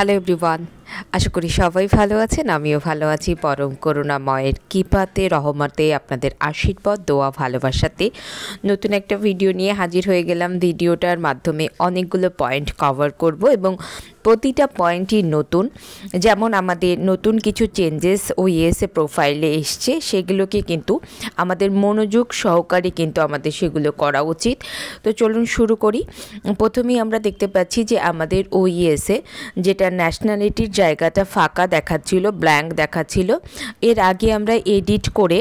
Hello everyone, আশা করি সবাই ভালো আছেন। আমিও ভালো আছি। পরম করুণাময়ের কৃপাতে, রহমতে, আপনাদের আশীর্বাদ, দোয়া, ভালোবাসাতে নতুন একটা ভিডিও নিয়ে হাজির হয়ে গেলাম। ভিডিওটার মাধ্যমে অনেকগুলো পয়েন্ট কভার করব এবং প্রতিটা পয়েন্টই নতুন। যেমন আমাদের নতুন কিছু চেঞ্জেস ওইএসএ প্রোফাইলে এসছে, সেগুলোকে কিন্তু আমাদের মনোযোগ সহকারে কিন্তু আমাদের সেগুলো করা উচিত। তো চলুন শুরু করি। প্রথমেই আমরা দেখতে পাচ্ছি যে আমাদের ওইএসএ যেটা ন্যাশনালিটির জায়গাটা ফাঁকা দেখাচ্ছিল, ব্ল্যাঙ্ক দেখাচ্ছিল। এর আগে আমরা এডিট করে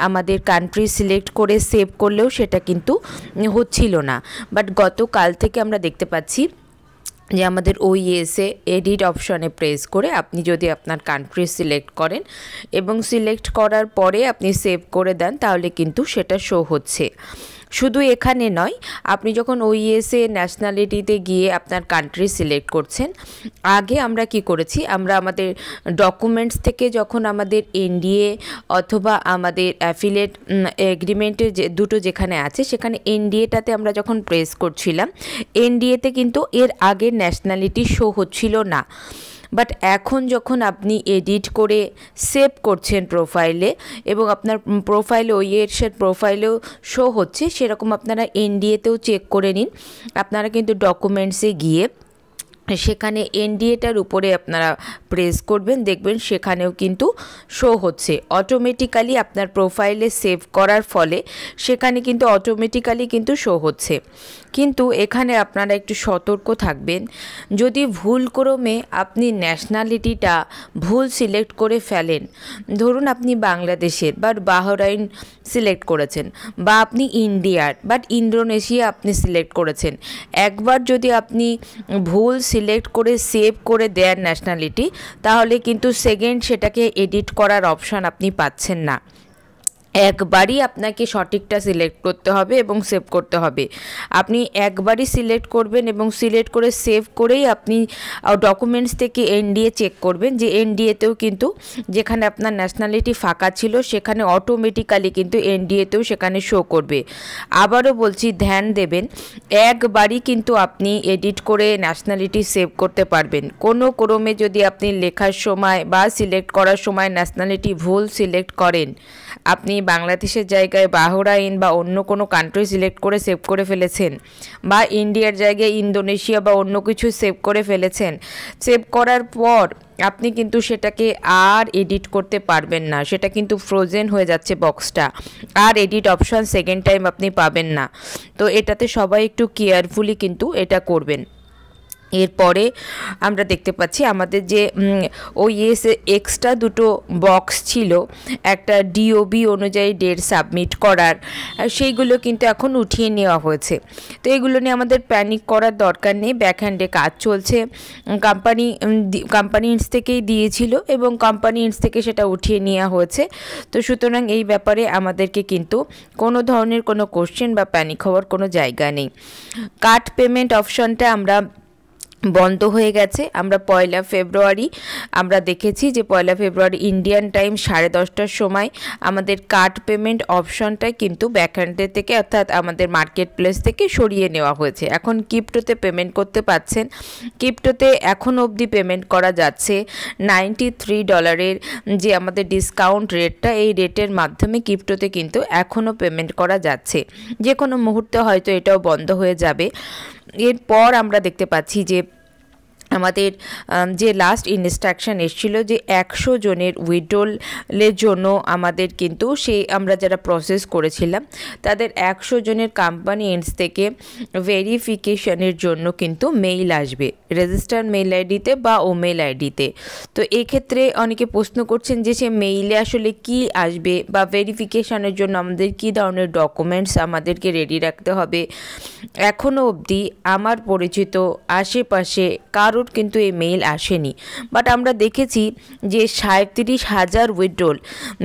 আমাদের কান্ট্রি সিলেক্ট করে সেভ করলেও সেটা কিন্তু হচ্ছিল না, বাট গতকাল থেকে আমরা দেখতে পাচ্ছি যে আমাদের ওইএসএ এডিট অপশনে প্রেস করে আপনি যদি আপনার কান্ট্রি সিলেক্ট করেন এবং সিলেক্ট করার পরে আপনি সেভ করে দেন, তাহলে কিন্তু সেটা শো হচ্ছে। শুধু এখানে নয়, আপনি যখন ওইএসএ ন্যাশনালিটিতে গিয়ে আপনার কান্ট্রি সিলেক্ট করছেন, আগে আমরা কি করেছি, আমরা আমাদের ডকুমেন্টস থেকে যখন আমাদের এনডিএ অথবা আমাদের অ্যাফিলিয়েট এগ্রিমেন্টের যে দুটো যেখানে আছে, সেখানে এনডিএটাতে আমরা যখন প্রেস করছিলাম, এনডিএতে কিন্তু এর আগের ন্যাশনালিটি শো হচ্ছিল না। বাট এখন যখন আপনি এডিট করে সেভ করছেন প্রোফাইলে এবং আপনার প্রোফাইলে ওইএসএর প্রোফাইলেও শো হচ্ছে, সেরকম আপনারা এনডিএতেও চেক করে নিন। আপনারা কিন্তু ডকুমেন্টসে গিয়ে সেখানে এনডিএটার উপরে আপনারা প্রেস করবেন, দেখবেন সেখানেও কিন্তু শো হচ্ছে অটোমেটিক্যালি। আপনার প্রোফাইলে সেভ করার ফলে সেখানে কিন্তু অটোমেটিক্যালি কিন্তু শো হচ্ছে। কিন্তু এখানে আপনারা একটু সতর্ক থাকবেন, যদি ভুলক্রমে আপনি ন্যাশনালিটিটা ভুল সিলেক্ট করে ফেলেন, ধরুন আপনি বাংলাদেশের বাট বাহরাইন সিলেক্ট করেছেন, বা আপনি ইন্ডিয়ার বাট ইন্দোনেশিয়া আপনি সিলেক্ট করেছেন, একবার যদি আপনি ভুল সিলেক্ট করে সেভ করে দেন ন্যাশনালিটি, তাহলে কিন্তু সেকেন্ড সেটাকে এডিট করার অপশান আপনি পাচ্ছেন না। একবারই আপনাকে সঠিকটা সিলেক্ট করতে হবে এবং সেভ করতে হবে। আপনি একবারই সিলেক্ট করবেন এবং সিলেক্ট করে সেভ করেই আপনি ডকুমেন্টস থেকে এনডিএ চেক করবেন, যে এনডিএতেও কিন্তু যেখানে আপনার ন্যাশনালিটি ফাঁকা ছিল সেখানে অটোমেটিক্যালি কিন্তু এনডিএতেও সেখানে শো করবে। আবারও বলছি, ধ্যান দেবেন, একবারই কিন্তু আপনি এডিট করে ন্যাশনালিটি সেভ করতে পারবেন। কোনো ক্রমে যদি আপনি লেখার সময় বা সিলেক্ট করার সময় ন্যাশনালিটি ভুল সিলেক্ট করেন, আপনি বাংলাদেশের জায়গায় বাহরাইন বা অন্য কোনো কান্ট্রি সিলেক্ট করে সেভ করে ফেলেছেন, বা ইন্ডিয়ার জায়গায় ইন্দোনেশিয়া বা অন্য কিছু সেভ করে ফেলেছেন, সেভ করার পর আপনি কিন্তু সেটাকে আর এডিট করতে পারবেন না। সেটা কিন্তু ফ্রোজেন হয়ে যাচ্ছে বক্সটা, আর এডিট অপশান সেকেন্ড টাইম আপনি পাবেন না। তো এটাতে সবাই একটু কেয়ারফুলি কিন্তু এটা করবেন। এরপরে আমরা দেখতে পাচ্ছি আমাদের যে ওইএসএ এক্সট্রা দুটো বক্স ছিল, একটা ডিওবি অনুযায়ী ডেট সাবমিট করার, সেইগুলো কিন্তু এখন উঠিয়ে নেওয়া হয়েছে। তো এগুলো নিয়ে আমাদের প্যানিক করার দরকার নেই, ব্যাকহ্যান্ডে কাজ চলছে। কোম্পানি ইন্স থেকেই দিয়েছিল এবং কোম্পানি ইন্স থেকে সেটা উঠিয়ে নেওয়া হয়েছে। তো সুতরাং এই ব্যাপারে আমাদেরকে কিন্তু কোনো ধরনের কোনো কোশ্চেন বা প্যানিক হওয়ার কোনো জায়গা নেই। কাট পেমেন্ট অপশানটা আমরা বন্ধ হয়ে গেছে। আমরা 1 ফেব্রুয়ারি আমরা দেখেছি যে 1 ফেব্রুয়ারি ইন্ডিয়ান টাইম 10:30টার সময় আমাদের কার্ড পেমেন্ট অপশনটাই কিন্তু ব্যাকহ্যান্ডের থেকে, অর্থাৎ আমাদের মার্কেট প্লেস থেকে সরিয়ে নেওয়া হয়েছে। এখন ক্রিপ্টোতে পেমেন্ট করতে পারছেন। ক্রিপ্টোতে এখন অবধি পেমেন্ট করা যাচ্ছে $93 যে আমাদের ডিসকাউন্ট রেটটা, এই রেটের মাধ্যমে ক্রিপ্টোতে কিন্তু এখনও পেমেন্ট করা যাচ্ছে। যে কোনো মুহূর্তে হয়তো এটাও বন্ধ হয়ে যাবে। এরপর আমরা দেখতে পাচ্ছি যে আমাদের যে লাস্ট ইনস্ট্রাকশন এসেছিল যে 100 জনের উইথড্রলের জন্য আমাদের কিন্তু আমরা যারা প্রসেস করেছিলাম তাদের 100 জনের কোম্পানি এন্ডস থেকে ভেরিফিকেশনের জন্য কিন্তু মেইল আসবে, রেজিস্টার মেইল আইডিতে বা ওমেল আইডিতে। তো এক্ষেত্রে অনেকে প্রশ্ন করছেন যে সে মেইলে আসলে কি আসবে, বা ভেরিফিকেশনের জন্য আমাদের কি ধরনের ডকুমেন্টস আমাদেরকে রেডি রাখতে হবে। এখনও অবধি আমার পরিচিত আশেপাশে কারোর কিন্তু এই মেইল আসেনি, বাট আমরা দেখেছি যে 37,000 উইথড্রল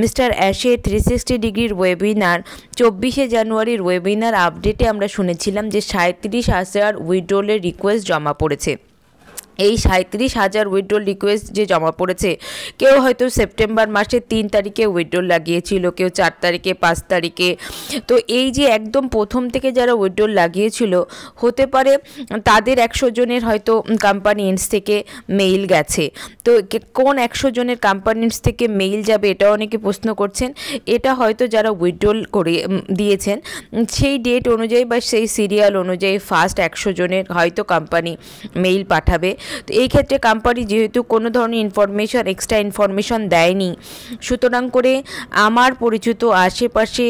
মিস্টার অ্যাশে 360 ডিগ্রির ওয়েবিনার 24শে জানুয়ারির ওয়েবিনার আপডেটে আমরা শুনেছিলাম যে 37,000 উইথড্রলের রিকোয়েস্ট জমা পড়েছে। এই 37,000 উইথড্রল রিকোয়েস্ট যে জমা পড়েছে, কেউ হয়তো সেপ্টেম্বর মাসের 3 তারিখে উইথড্রল লাগিয়েছিল, কেউ 4 তারিখে, 5 তারিখে। তো এই যে একদম প্রথম থেকে যারা উইথড্রল লাগিয়েছিল, হতে পারে তাদের 100 জনের হয়তো কোম্পানি ইন্স থেকে মেইল গেছে। তো কোন 100 জনের কোম্পানি ইন্স থেকে মেইল যাবে, এটাও অনেকে প্রশ্ন করছেন। এটা হয়তো যারা উইথড্রল করে দিয়েছেন সেই ডেট অনুযায়ী বা সেই সিরিয়াল অনুযায়ী ফার্স্ট 100 জনের হয়তো কোম্পানি মেইল পাঠাবে। তো এই ক্ষেত্রে কোম্পানি যেহেতু কোনো ধরনের ইনফরমেশন, এক্সট্রা ইনফরমেশন দেয়নি, সুতরাং করে আমার পরিচিত আশেপাশে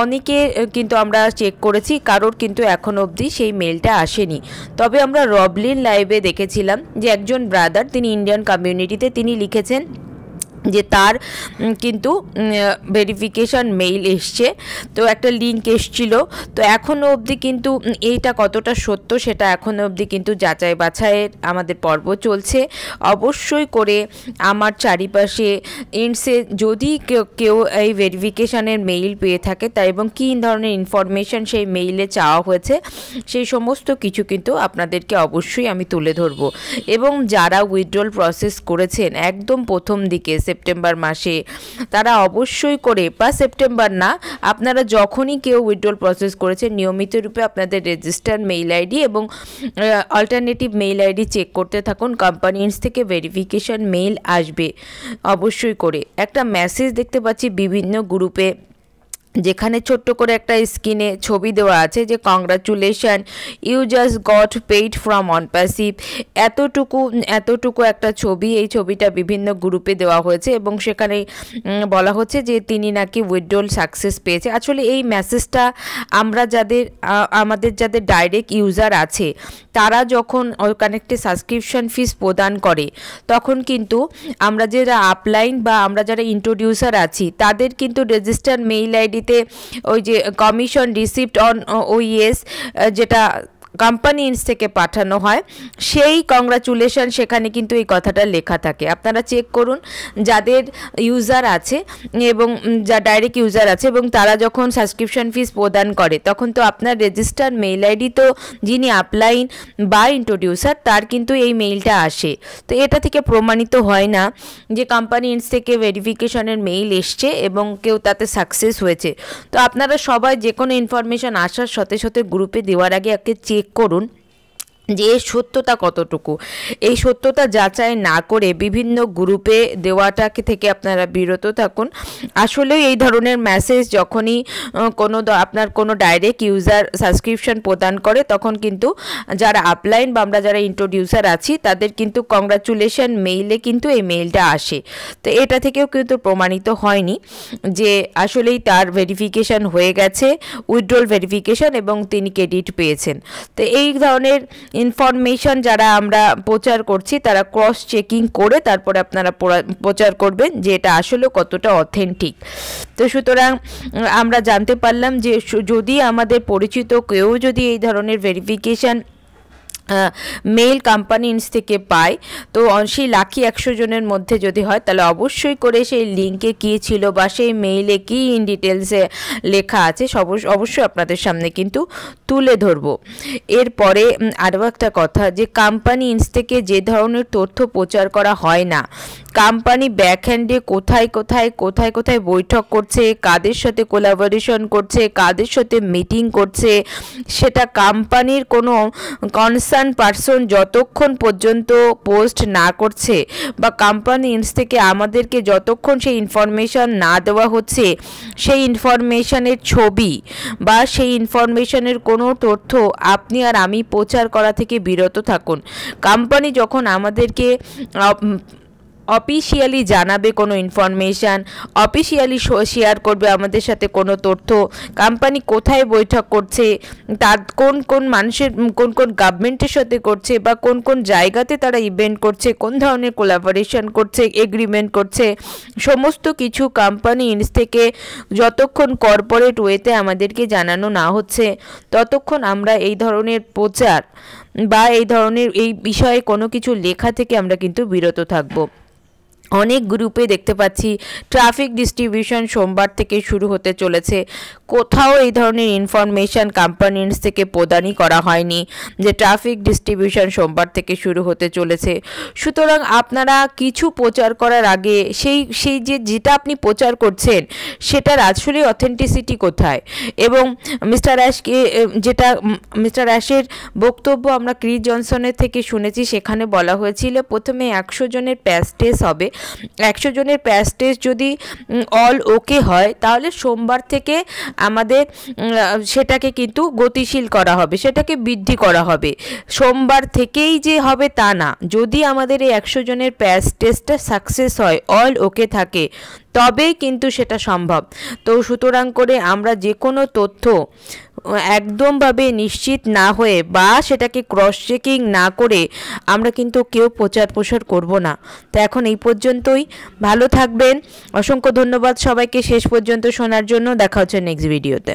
অনেকে কিন্তু আমরা চেক করেছি, কারোর কিন্তু এখনও অবধি সেই মেলটা আসেনি। তবে আমরা রবলিন লাইভে দেখেছিলাম যে একজন ব্রাদার, তিনি ইন্ডিয়ান কমিউনিটিতে, তিনি লিখেছেন যে তার কিন্তু ভেরিফিকেশান মেইল এসছে, তো একটা লিঙ্ক এসছিল। তো এখনও অবধি কিন্তু এইটা কতটা সত্য সেটা এখনও অবধি কিন্তু যাচাই বাছাইয়ের আমাদের পর্ব চলছে। অবশ্যই করে আমার চারিপাশে ইন্ডসে যদি কেউ এই ভেরিফিকেশানের মেইল পেয়ে থাকে তা এবং কী ধরনের ইনফরমেশান সেই মেইলে চাওয়া হয়েছে, সেই সমস্ত কিছু কিন্তু আপনাদেরকে অবশ্যই আমি তুলে ধরবো। এবং যারা উইথড্রল প্রসেস করেছেন একদম প্রথম দিকে সেপ্টেম্বর মাসে, তারা অবশ্যই করে, বা সেপ্টেম্বর না, আপনারা যখনই কেউ উইথড্রল প্রসেস করেছেন নিয়মিত রূপে আপনাদের রেজিস্টার মেইল আইডি এবং অল্টারনেটিভ মেইল আইডি চেক করতে থাকুন। কোম্পানিজ থেকে ভেরিফিকেশন মেইল আসবে অবশ্যই করে। একটা মেসেজ দেখতে পাচ্ছি বিভিন্ন গ্রুপে, যেখানে ছোট্ট করে একটা স্ক্রিনে ছবি দেওয়া আছে যে congratulation, you just got paid from on passive. এতটুকু একটা ছবি, এই ছবিটা বিভিন্ন গ্রুপে দেওয়া হয়েছে এবং সেখানে বলা হচ্ছে যে তিনি নাকি উইথড্রল সাকসেস পেয়েছে। আসলে এই মেসেজটা আমরা আমাদের যাদের ডাইরেক্ট ইউজার আছে, তারা যখন কানেক্টে সাবস্ক্রিপশন ফিস প্রদান করে, তখন কিন্তু আমরা যারা আপলাইন বা আমরা যারা ইন্ট্রোডিউসার আছি, তাদের কিন্তু রেজিস্টার মেইল আইডি ওই যে কমিশন রিসিপ্ট অন ওইএস যেটা কোম্পানি ইন্স থেকে পাঠানো হয়, সেই কংগ্রাচুলেশন সেখানে কিন্তু এই কথাটা লেখা থাকে। আপনারা চেক করুন যাদের ইউজার আছে এবং যা ডাইরেক্ট ইউজার আছে এবং তারা যখন সাবস্ক্রিপশন ফিস প্রদান করে, তখন তো আপনার রেজিস্টার মেইল আইডি তো যিনি আপলাইন বা ইন্ট্রোডিউসার তার কিন্তু এই মেইলটা আসে। তো এটা থেকে প্রমাণিত হয় না যে কোম্পানি ইন্স থেকে ভেরিফিকেশনের মেইল এসছে এবং কেউ তাতে সাকসেস হয়েছে। তো আপনারা সবাই যে কোনো ইনফরমেশান আসার সাথে সাথে গ্রুপে দেওয়ার আগে একে চেক করুন যে এর সত্যতা কতটুকু। এই সত্যতা যাচাই না করে বিভিন্ন গ্রুপে দেওয়াটাকে থেকে আপনারা বিরত থাকুন। আসলে এই ধরনের মেসেজ যখনই আপনার কোনো ডাইরেক্ট ইউজার সাবস্ক্রিপশন প্রদান করে, তখন কিন্তু যারা আপলাইন বা আমরা যারা ইন্ট্রোডিউসার আছি তাদের কিন্তু কংগ্রাচুলেশন মেইলে কিন্তু এই মেইলটা আসে। তো এটা থেকেও কিন্তু প্রমাণিত হয়নি যে আসলেই তার ভেরিফিকেশান হয়ে গেছে, উইথড্রল ভেরিফিকেশান, এবং তিনি ক্রেডিট পেয়েছেন। তো এই ধরনের ইনফরমেশন যারা আমরা প্রচার করছি তারা ক্রস চেকিং করে তারপরে আপনারা প্রচার করবেন যে এটা আসলে কতটা অথেন্টিক। তো সুতরাং আমরা জানতে পারলাম যে যদি আমাদের পরিচিত কেউ যদি এই ধরনের ভেরিফিকেশান মেইল কোম্পানি ইন্স থেকে পায়, তো সেই লাকি 100 জনের মধ্যে যদি হয়, তাহলে অবশ্যই করে সেই লিঙ্কে কী ছিল বা সেই মেইলে কী ইন ডিটেলসে লেখা আছে অবশ্যই আপনাদের সামনে কিন্তু তুলে ধরবো। এরপরে আরও একটা কথা, যে কোম্পানি ইন্স থেকে যে ধরনের তথ্য প্রচার করা হয় না, কোম্পানি ব্যাকহ্যান্ডে কোথায় বৈঠক করছে, কাদের সাথে কোলাবোরেশন করছে, কাদের সাথে মিটিং করছে, সেটা কোম্পানির কোনো কনসার্ন পারসন যতক্ষণ পর্যন্ত পোস্ট না করছে বা কোম্পানি ইন্স থেকে আমাদেরকে যতক্ষণ সেই ইনফরমেশন না দেওয়া হচ্ছে, সেই ইনফরমেশনের ছবি বা সেই ইনফরমেশনের কোনো তথ্য আপনি আর আমি প্রচার করা থেকে বিরত থাকুন। কোম্পানি যখন আমাদেরকে অফিসিয়ালি জানাবে কোনো ইনফরমেশান, অফিসিয়ালি শেয়ার করবে আমাদের সাথে কোনো তথ্য, কোম্পানি কোথায় বৈঠক করছে, তার কোন মানুষের কোন গভর্নমেন্টের সাথে করছে বা কোন জায়গাতে তারা ইভেন্ট করছে, কোন ধরনের কোলাবোরেশন করছে, এগ্রিমেন্ট করছে, সমস্ত কিছু কোম্পানি ইন্স থেকে যতক্ষণ কর্পোরেট ওয়েতে আমাদেরকে জানানো না হচ্ছে, ততক্ষণ আমরা এই ধরনের প্রচার বা এই ধরনের এই বিষয়ে কোনো কিছু লেখা থেকে আমরা কিন্তু বিরত থাকব। অনেক গ্রুপে দেখতে পাচ্ছি ট্রাফিক ডিস্ট্রিবিউশন সোমবার থেকে শুরু হতে চলেছে। কোথাও এই ধরনের ইনফরমেশন কোম্পানিজ থেকে প্রদানই করা হয়নি যে ট্রাফিক ডিস্ট্রিবিউশন সোমবার থেকে শুরু হতে চলেছে। সুতরাং আপনারা কিছু প্রচার করার আগে সেই যেটা আপনি প্রচার করছেন সেটার আসলে অথেন্টিসিটি কোথায়, এবং মিস্টার অ্যাশকে যেটা মিস্টার অ্যাশের বক্তব্য আমরা ক্রিস জনসনের থেকে শুনেছি, সেখানে বলা হয়েছিল প্রথমে 100 জনের প্যাচ টেস্ট হবে। 100 জনের প্যাচ টেস্ট যদি অল ওকে হয় তাহলে সোমবার থেকে আমাদের সেটাকে কিন্তু গতিশীল করা হবে, সেটাকে বৃদ্ধি করা হবে। সোমবার থেকেই যে হবে তা না, যদি আমাদের এই 100 জনের প্যাচ টেস্টটা সাকসেস হয়, অল ওকে থাকে, তবেই কিন্তু সেটা সম্ভব। তো সুতরাং করে আমরা যে কোনো তথ্য একদমভাবে নিশ্চিত না হয়ে বা সেটাকে ক্রস চেকিং না করে আমরা কিন্তু কেউ প্রচার প্রসার করব না। তো এখন এই পর্যন্তই, ভালো থাকবেন। অসংখ্য ধন্যবাদ সবাইকে শেষ পর্যন্ত শোনার জন্য। দেখা হচ্ছে নেক্সট ভিডিওতে।